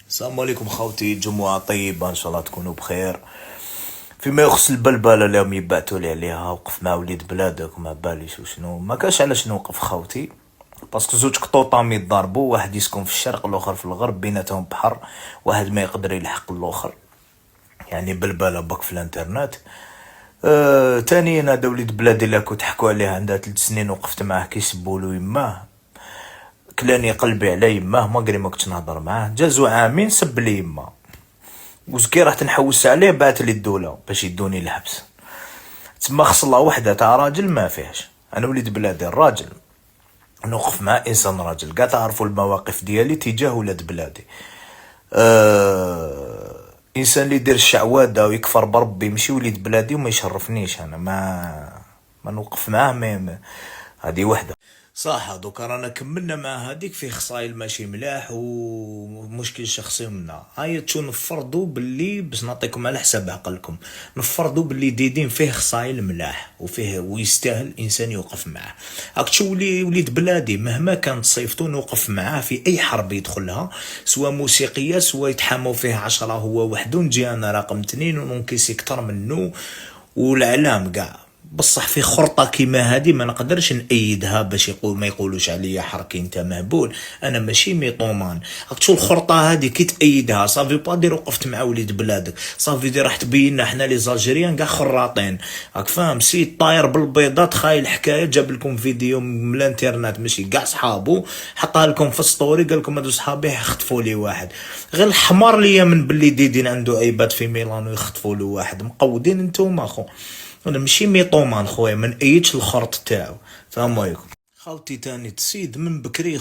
السلام عليكم خوتي، جمعة طيبة إن شاء الله تكونوا بخير. فيما يخص البلبلة اللي هم يبعتوا لي عليها، وقف مع وليد بلادك وما باليش وشنو، ما كاش علاش نوقف خوتي. باسكو زوج قطوطام يتضاربوا، واحد يسكن في الشرق الاخر في الغرب، بيناتهم بحر، واحد ما يقدر يلحق الاخر. يعني بلبلة بك في الانترنت. تاني هذا وليد بلادي اللي كنت تحكوا عليه عندها 3 سنين، وقفت معاه كيسبولو يماه، كلاني قلبي على يماه، ما قري ما كنتش نهضر معاه، جازو عامين سب لي يماه، وزكي رحت نحوس عليه بعت لي الدولة باش يدوني الحبس. تما خصلة وحدة تاع راجل ما فيهش. انا وليد بلادي الراجل نوقف مع انسان راجل، قاع تعرفوا المواقف ديالي تجاه ولاد بلادي. انسان اللي يدير الشعوذة ويكفر بربي يمشي وليد بلادي وما يشرفنيش، انا ما نوقف معاه. هذه وحده صح. دوكا رانا كملنا مع هذيك في خصايل ماشي ملاح ومشكل شخصي منا. هاي تشو نفرضوا باللي باش نعطيكم على حساب عقلكم، نفرضوا باللي ديدين فيه خصايل ملاح وفيه ويستاهل انسان يوقف معاه. هاك تشو وليد بلادي مهما كانت صيفته نوقف معاه في اي حرب يدخلها، سواء موسيقيه سواء يتحاموا فيه 10 هو وحده، نجي انا رقم 2 وننكسي كتر منه والعلام قاع. بصح في خرطة كيما هادي ما نقدرش نأيدها باش ما يقولوش عليا حركي انت مهبول. انا ماشي ميطومان. راك تشوف الخرطة هادي كي تأيدها صافي با دير وقفت مع وليد بلادك، صافي دير راح تبيننا حنا لي زالجيريان كاع خراطين. راك فاهم؟ سيد طاير بالبيضات خايل الحكايه، جاب لكم فيديو من الانترنت ماشي كاع صحابو، حطها لكم في ستوري قال لكم هادو صحابي خطفوا لي واحد. غير الحمار ليا من باللي ديدين عنده عيبات في ميلانو يخطفوا له واحد. مقودين انتوما اخو، انا ماشي ميطومان خويا، من ايتش الخرط تاعو. السلام عليكم خاوتي. تاني تسيد من بكري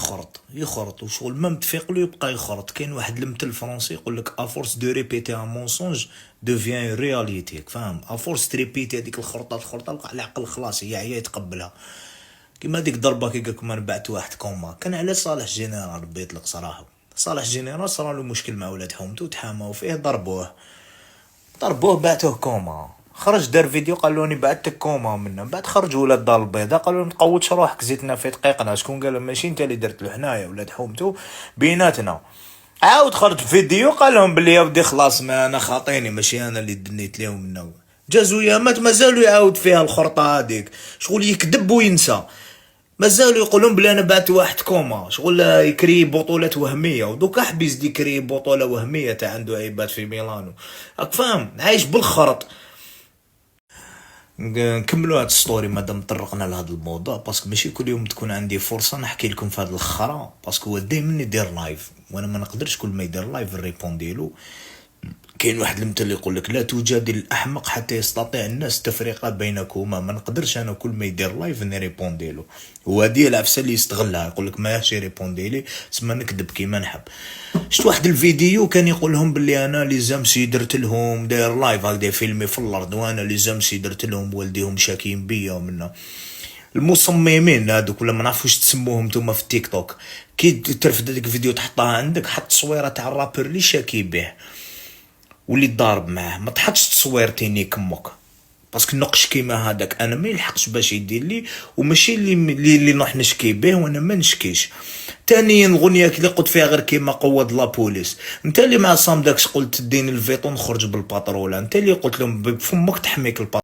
يخرط وشغل ما متفيق له يبقى يخرط. كاين واحد المثل فرنسي يقول لك افورس دو ريبيتي ان مونسونج دوفيان رياليتي، فاهم؟ افورس تريبيتي هذيك الخرطه العقل خلاص هي عيا يتقبلها. كيما ديك ضربه كي قالكم انا بعت واحد كوما، كان على صالح جينيرال ربي يطلق صراحه. صالح جينيرال صرالو مشكل مع ولاد حومتو، تحاماو فيه، ضربوه بعتوه كوما. خرج دار فيديو قال لوني بعتك كوما منه. بعد خرجوا ولاد الدار البيضاء قالوا ما تقوتش روحك، زيتنا في دقيقنا. شكون قال؟ ماشي انت اللي درت له، حنايا ولاد حومتو بيناتنا. عاود خرج فيديو قال لهم بلي يا ودي خلاص ما انا خاطيني، ماشي انا اللي دنيت لهم منه. جازو يامات مازالوا يعاود فيها الخرطه هذيك، شغل يكذب وينسى. مازالوا يقولون بلي انا بعت واحد كوما، شغل يكري بطولات وهميه. ودوكا حبيز يكري بطوله وهميه تاع عنده عيبات في ميلانو. راك فاهم؟ عايش بالخرط. نكملوا هاد الستوري مادام طرقنا لهاد الموضوع، باسكو ماشي كل يوم تكون عندي فرصه نحكي لكم في هاد الخرا. باسكو هو دائما يدير لايف وانا ما نقدرش كل ما يدير لايف نريبونديلو. كاين واحد المثل يقول لك لا تجادل الاحمق حتى يستطيع الناس التفرقه بينكما. ما نقدرش انا كل ما يدير لايف نريبونديلو. وهادي العفسه اللي يستغلها، يقول لك ما ياش يريبونديلي تسمى نكذب كيما نحب. شفت واحد الفيديو كان يقول لهم باللي انا لي زامسي درت لهم داير لايف هكذا فيلمي في الارض، وانا لي زامسي درت لهم والديهم شاكين بيا ومنا المصممين هذوك ولا ما نعرفوش تسموهم نتوما في التيك توك. كي ترفد هذيك الفيديو تحطها عندك، حط تصويره تاع الرابر اللي شاكي به واللي ضارب معاه، ما تحطش تصويرتيني كمك. باسكو نقش كيما هذاك انا ما يلحقش باش يدير لي، وماشي اللي نروح نشكي به وانا ما نشكيش. ثانيا الغنيه اللي قلت فيها غير كيما قوض لا بوليس. انت اللي مع صامدكش قلت ديني الفيطون نخرج بالباتروله، انت اللي قلت لهم بفمك تحميك الباتروله.